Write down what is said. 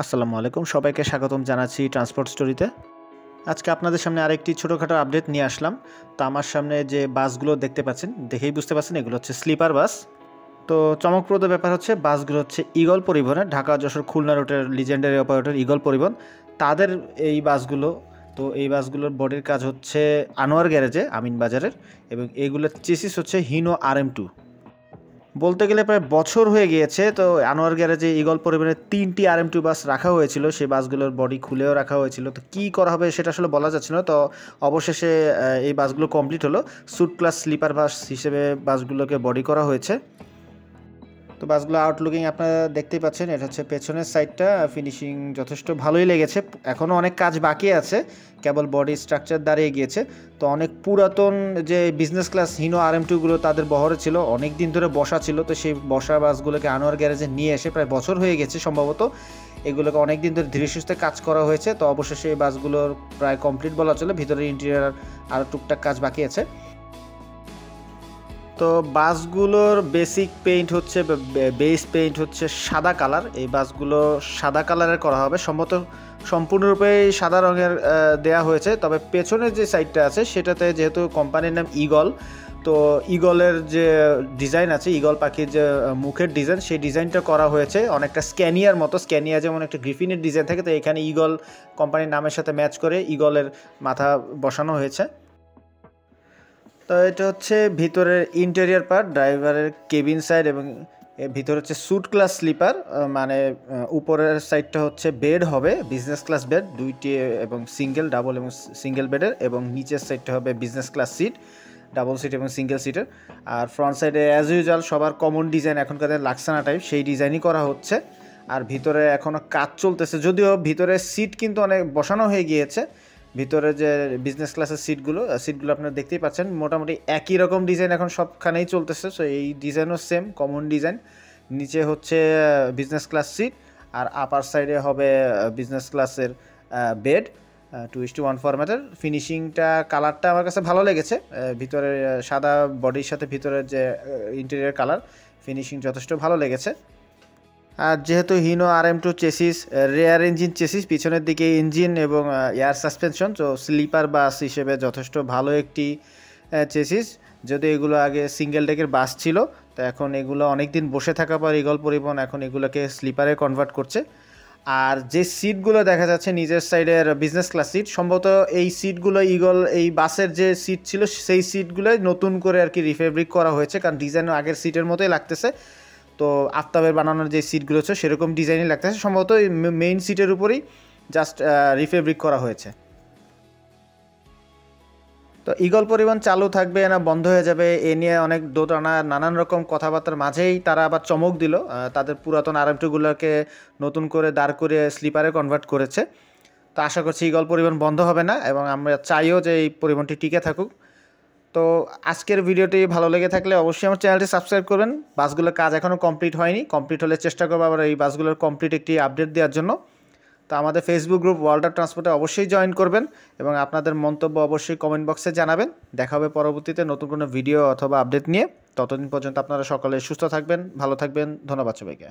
আসসালামু আলাইকুম, সবাইকে স্বাগতম জানাচ্ছি ট্রান্সপোর্ট স্টোরিতে। আজকে আপনাদের সামনে আরেকটি ছোটোখাটো আপডেট নিয়ে আসলাম। তো আমার সামনে যে বাসগুলো দেখতে পাচ্ছেন, দেখেই বুঝতে পারছেন এগুলো হচ্ছে স্লিপার বাস। তো চমকপ্রদ ব্যাপার হচ্ছে বাসগুলো হচ্ছে ঈগল পরিবহনের, ঢাকা যশোর খুলনা রুটের লিজেন্ডারি অপারেটর ঈগল পরিবহন, তাদের এই বাসগুলো। তো এই বাসগুলোর বডির কাজ হচ্ছে আনোয়ার গ্যারেজে আমিন বাজারের, এবং এইগুলোর চেসিস হচ্ছে হিনো RM2। বলতে গেলে প্রায় বছর হয়ে গিয়েছে। তো আনোয়ার গ্যারেজে ঈগল পরিবহনের 3টি RM2 বাস রাখা হয়েছিল, সেই বাসগুলোর বডি খুলেও রাখা হয়েছিল। তো কী করা হবে সেটা আসলে বলা যাচ্ছে না। তো অবশেষে এই বাসগুলো কমপ্লিট হলো। স্যুট ক্লাস স্লিপার বাস হিসেবে বাসগুলোকে বডি করা হয়েছে। তো বাসগুলো আউটলুকিং আপনারা দেখতেই পাচ্ছেন, এটা হচ্ছে পেছনের সাইডটা। ফিনিশিং যথেষ্ট ভালোই লেগেছে। এখনও অনেক কাজ বাকি আছে, কেবল বডি স্ট্রাকচার দাঁড়িয়ে গিয়েছে। তো অনেক পুরাতন যে বিজনেস ক্লাস হিনো RM2গুলো তাদের বহরে ছিল, অনেক দিন ধরে বসা ছিল। তো সেই বসা বাসগুলোকে আনোয়ার গ্যারেজে নিয়ে এসে প্রায় বছর হয়ে গেছে সম্ভবত, এগুলোকে অনেক দিন ধরে ধীরে সুস্থে কাজ করা হয়েছে। তো অবশেষে এই বাসগুলোর প্রায় কমপ্লিট বলা চলে। ভিতরে ইন্টেরিয়ার আরও টুকটাক কাজ বাকি আছে। তো বাসগুলোর বেসিক পেইন্ট হচ্ছে, বেস পেইন্ট হচ্ছে সাদা কালার। এই বাসগুলো সাদা কালারের করা হবে, সম্পূর্ণরূপে সাদা রঙের দেয়া হয়েছে। তবে পেছনের যে সাইডটা আছে সেটাতে যেহেতু কোম্পানির নাম ঈগল, তো ঈগলের যে ডিজাইন আছে, ঈগল পাখির যে মুখের ডিজাইন, সেই ডিজাইনটা করা হয়েছে অনেকটা স্ক্যানিয়ার মতো। স্ক্যানিয়া যেমন একটা গ্রিফিনের ডিজাইন থাকে, তো এখানে ঈগল কোম্পানির নামের সাথে ম্যাচ করে ঈগলের মাথা বসানো হয়েছে। তো এটা হচ্ছে ভিতরের ইন্টেরিয়ার পার্ট, ড্রাইভারের কেবিন সাইড, এবং ভিতরে হচ্ছে স্যুট ক্লাস স্লিপার। মানে উপরের সাইডটা হচ্ছে বেড হবে বিজনেস ক্লাস বেড, দুইটি, এবং সিঙ্গেল, ডাবল এবং সিঙ্গেল বেডের, এবং নিচের সাইডটা হবে business class seat, double seat এবং সিঙ্গেল সিটের। আর ফ্রন্ট সাইডে অ্যাজ ইউজুয়াল সবার কমন ডিজাইন, এখনকার লাক্সানা টাইপ, সেই ডিজাইনই করা হচ্ছে। আর ভিতরে এখনও কাজ চলতেছে, যদিও ভিতরে সিট কিন্তু অনেক বসানো হয়ে গিয়েছে। ভিতরে যে বিজনেস ক্লাসের সিটগুলো আপনারা দেখতেই পাচ্ছেন, মোটামুটি একই রকম ডিজাইন এখন সবখানেই চলতেছে। সো এই ডিজাইনও সেম কমন ডিজাইন। নিচে হচ্ছে বিজনেস ক্লাস সিট, আর আপার সাইডে হবে বিজনেস ক্লাসের বেড, 2:1 ফরম্যাটের। ফিনিশিংটা, কালারটা আমার কাছে ভালো লেগেছে। ভিতরে সাদা বডির সাথে ভিতরের যে ইন্টেরিয়র কালার, ফিনিশিং যথেষ্ট ভালো লেগেছে। আর যেহেতু Hino RM2 chassis, rare engine chassis, পিছনের দিকে ইঞ্জিন এবং এয়ার সাসপেনশন, তো স্লিপার বাস হিসেবে যথেষ্ট ভালো একটি চেসিস। যদি এগুলো আগে সিঙ্গেল ডেকের বাস ছিল, তো এখন এগুলো অনেক দিন বসে থাকার পর ঈগল পরিবহন এখন এগুলোকে স্লিপারে কনভার্ট করছে। আর যে সিটগুলো দেখা যাচ্ছে নিচের সাইডের বিজনেস ক্লাস সিট, সম্ভবত এই সিটগুলো ঈগল এই বাসের যে সিট ছিল সেই সিটগুলোই নতুন করে আর কি রিফেব্রিক করা হয়েছে, কারণ ডিজাইনও আগের সিটের মতোই লাগতেছে। তো আফতাবের বানানোর যে সিটগুলো আছে সেরকম ডিজাইনই লাগতেছে, সম্ভবত মেইন সিটের উপরেই জাস্ট রিফেব্রিক করা হয়েছে। তো ঈগল পরিবহন চালু থাকবে না বন্ধ হয়ে যাবে, এ নিয়ে অনেক দোটানা, নানান রকম কথাবার্তার মাঝেই তারা আবার চমক দিল। তাদের পুরাতন RM2গুলোকে নতুন করে দাঁড় করিয়ে স্লিপারে কনভার্ট করেছে। তো আশা করছি ঈগল পরিবহন বন্ধ হবে না, এবং আমরা চাইও যে এই পরিবহনটি টিকে থাকুক। তো আজকের ভিডিওটি ভালো লেগে থাকলে অবশ্যই আমার চ্যানেলটি সাবস্ক্রাইব করবেন। বাসগুলোর কাজ এখনও কমপ্লিট হয়নি, কমপ্লিট হলে চেষ্টা করবো আবার এই বাসগুলোর কমপ্লিট একটি আপডেট দেওয়ার জন্য। তো আমাদের ফেসবুক গ্রুপ ওয়ার্ল্ড অফ ট্রান্সপোর্টে অবশ্যই জয়েন করবেন, এবং আপনাদের মন্তব্য অবশ্যই কমেন্ট বক্সে জানাবেন। দেখা হবে পরবর্তীতে নতুন কোনো ভিডিও অথবা আপডেট নিয়ে। ততদিন পর্যন্ত আপনারা সকলে সুস্থ থাকবেন, ভালো থাকবেন। ধন্যবাদ সবাইকে।